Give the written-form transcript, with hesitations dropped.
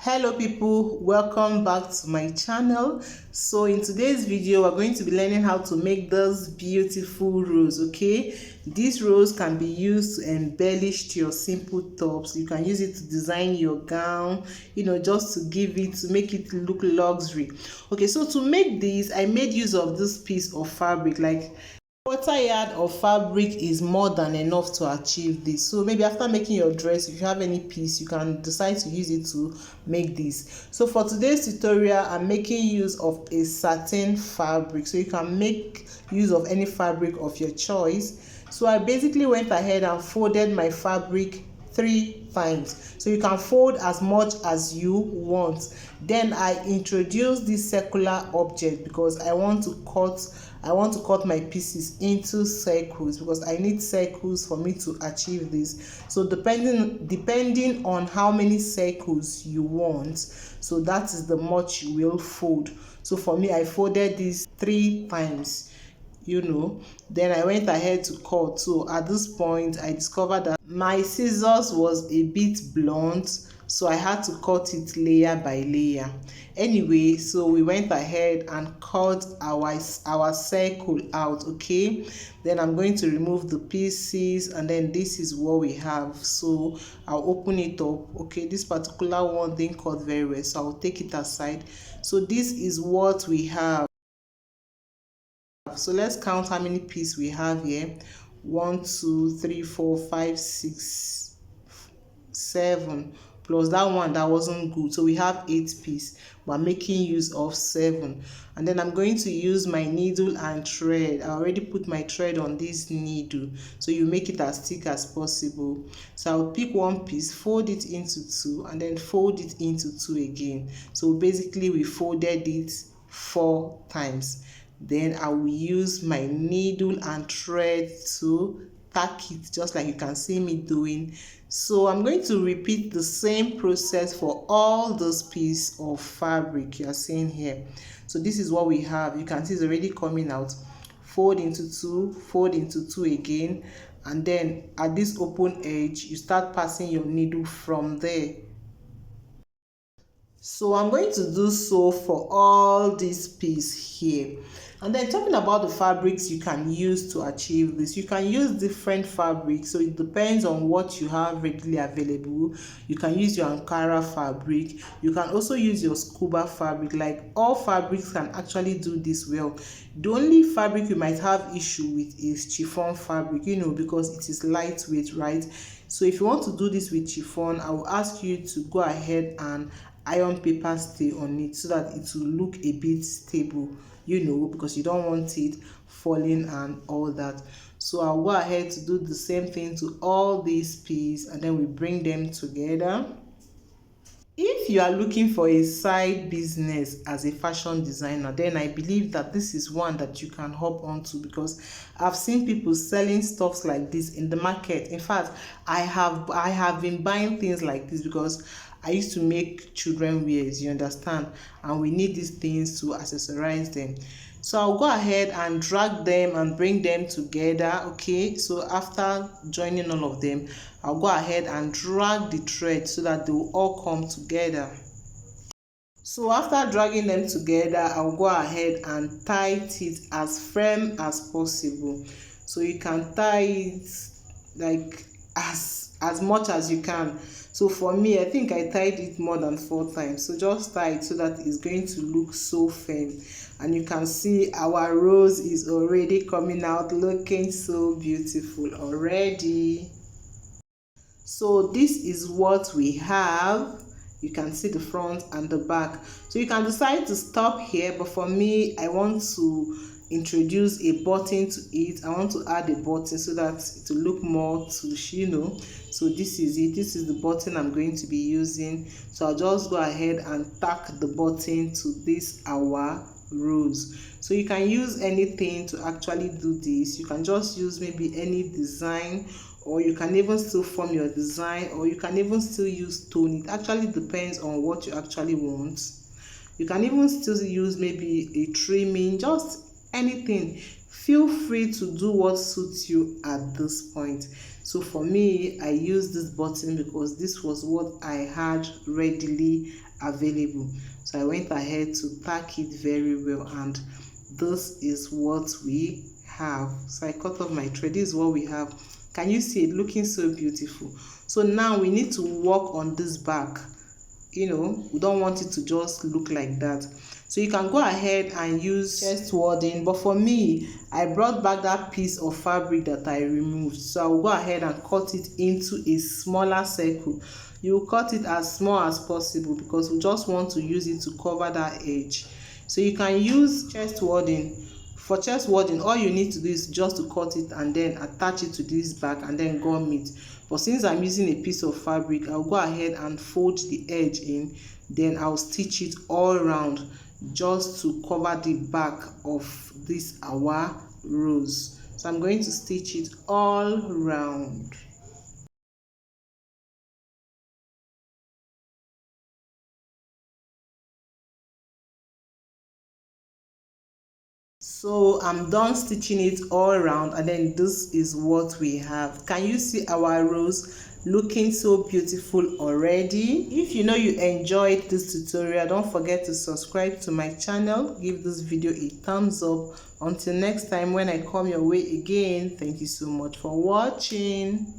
Hello people, welcome back to my channel. So in today's video we're going to be learning how to make those beautiful rose. Okay, these rose can be used to embellish to your simple tops. You can use it to design your gown, just to make it look luxury. Okay, so to make this, I made use of this piece of fabric. Like, quarter yard of fabric is more than enough to achieve this. So maybe after making your dress, if you have any piece, you can decide to use it to make this. So for today's tutorial, I'm making use of a satin fabric. So you can make use of any fabric of your choice. So I basically went ahead and folded my fabric 3 times. So you can fold as much as you want. Then I introduced this circular object because I want to cut my pieces into circles, because I need circles for me to achieve this. So depending on how many circles you want, so that is the much you will fold. So for me, I folded this 3 times. Then I went ahead to cut. So at this point I discovered that my scissors was a bit blunt, so I had to cut it layer by layer. Anyway, so we went ahead and cut our circle out. Okay, then I'm going to remove the pieces, and then this is what we have. So I'll open it up. Okay, this particular one didn't cut very well, so I'll take it aside. So this is what we have. So let's count how many pieces we have here. 1 2 3 4 5 6 7, plus that one that wasn't good, so we have 8 pieces. We're making use of 7. And then I'm going to use my needle and thread. I already put my thread on this needle, so you make it as thick as possible. So I'll pick one piece, fold it into 2, and then fold it into 2 again. So basically we folded it 4 times. Then I will use my needle and thread to tack it, just like you can see me doing. So I'm going to repeat the same process for all those pieces of fabric you are seeing here. So this is what we have. You can see it's already coming out. Fold into 2, fold into 2 again, and then at this open edge you start passing your needle from there. So I'm going to do so for all these pieces here. And then talking about the fabrics you can use to achieve this, you can use different fabrics, so it depends on what you have readily available. You can use your Ankara fabric, you can also use your scuba fabric. Like, all fabrics can actually do this well. The only fabric you might have issue with is chiffon fabric, because it is lightweight, right? So if you want to do this with chiffon, I will ask you to go ahead and iron paper stay on it, so that it will look a bit stable, because you don't want it falling and all that. So I'll go ahead to do the same thing to all these pieces, and then we bring them together. If you are looking for a side business as a fashion designer, then I believe that this is one that you can hop onto, because I've seen people selling stuffs like this in the market. In fact, I have been buying things like this because I used to make children wears, you understand, and we need these things to accessorize them. So I'll go ahead and drag them and bring them together. Okay, so after joining all of them, I'll go ahead and drag the thread so that they will all come together. So after dragging them together, I'll go ahead and tie it as firm as possible. So you can tie it like as much as you can. So for me, I think I tied it more than 4 times. So just tie it so that it's going to look so firm. And you can see our rose is already coming out, looking so beautiful already. So this is what we have. You can see the front and the back. So you can decide to stop here, but for me, I want to introduce a button to it. I want to add a button so that it will look more to, So this is it. This is the button I'm going to be using. So I'll just go ahead and tack the button to this our rose. So you can use anything to actually do this. You can just use maybe any design, or you can even still form your design, or you can even still use stone. It actually depends on what you actually want. You can even still use maybe a trimming, just anything. Feel free to do what suits you at this point. So for me, I used this button because this was what I had readily available. So I went ahead to pack it very well, and this is what we have. So I cut off my thread. This is what we have. Can you see it looking so beautiful? So now we need to work on this back. We don't want it to just look like that. So you can go ahead and use chest wadding, but for me, I brought back that piece of fabric that I removed. So I will go ahead and cut it into a smaller circle. You will cut it as small as possible because we just want to use it to cover that edge. So you can use chest wadding. For chest wadding, all you need to do is just to cut it and then attach it to this back and then gum it. But since I'm using a piece of fabric, I'll go ahead and fold the edge in, then I'll stitch it all around just to cover the back of this our rose. So I'm going to stitch it all around. So I'm done stitching it all around, and then this is what we have. Can you see our rose looking so beautiful already? If you enjoyed this tutorial, don't forget to subscribe to my channel, give this video a thumbs up. Until next time when I come your way again, thank you so much for watching.